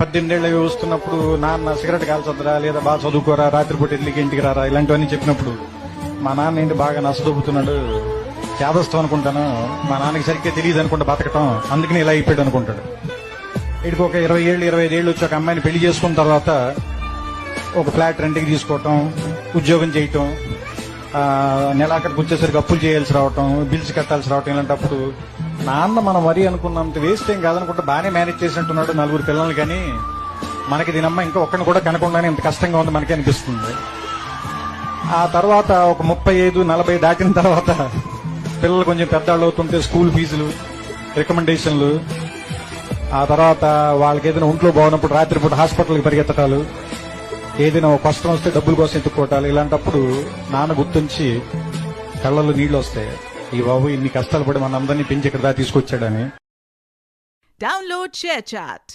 18 ఏళ్ళు వస్తున్నప్పుడు నాన్న సిగరెట్ కాల్చొద్దురా, లేదా బాగా చదువుకోరా, రాత్రిపూట ఇల్లుకి ఇంటికి రారా, ఇలాంటివన్నీ చెప్పినప్పుడు మా నాన్న ఏంటి బాగా నచ్చదొబ్బుతున్నాడు, చేదస్తాం అనుకుంటాను, మా నాన్నకి సరిగ్గా తెలియదు అనుకుంటా బతకటం, అందుకని ఇలా అయిపోయాడు అనుకుంటాడు. వీడికి ఒక 20 ఏళ్ళు 25 ఏళ్ళు వచ్చి ఒక అమ్మాయిని పెళ్లి చేసుకున్న తర్వాత ఒక ఫ్లాట్ రెంట్కి తీసుకోవటం, ఉద్యోగం చేయటం, నెలాఖరికి వచ్చేసరికి అప్పులు చేయాల్సి రావటం, బిల్స్ కట్టాల్సి రావటం, ఇలాంటప్పుడు నాన్న మనం మరీ అనుకున్నంత వేస్ట్ ఏం కాదనుకుంటే బాగానే మేనేజ్ చేసినట్టున్నాడు 4 పిల్లలు, కానీ మనకి దీనమ్మ ఇంకా ఒక్కడిని కూడా కనకుండానే ఇంత కష్టంగా ఉంది మనకి అనిపిస్తుంది. ఆ తర్వాత ఒక 35-40 దాటిన తర్వాత పిల్లలు కొంచెం పెద్దవాళ్ళు అవుతుంటే స్కూల్ ఫీజులు, రికమెండేషన్లు, ఆ తర్వాత వాళ్ళకి ఏదైనా ఒంట్లో బాగున్నప్పుడు రాత్రిపూట హాస్పిటల్కి పరిగెత్తటాలు, ఏదైనా కష్టం వస్తే డబ్బుల కోసం ఎత్తుక్కోవటాలు, ఇలాంటప్పుడు నాన్న గుర్తుంచి కళ్ళల్లో నీళ్లు వస్తాయి. ఈ బాబు ఇన్ని కష్టాలు పడి మనందరినీ పెంచి ఇక్కడ తీసుకొచ్చాడని. Download ShareChat.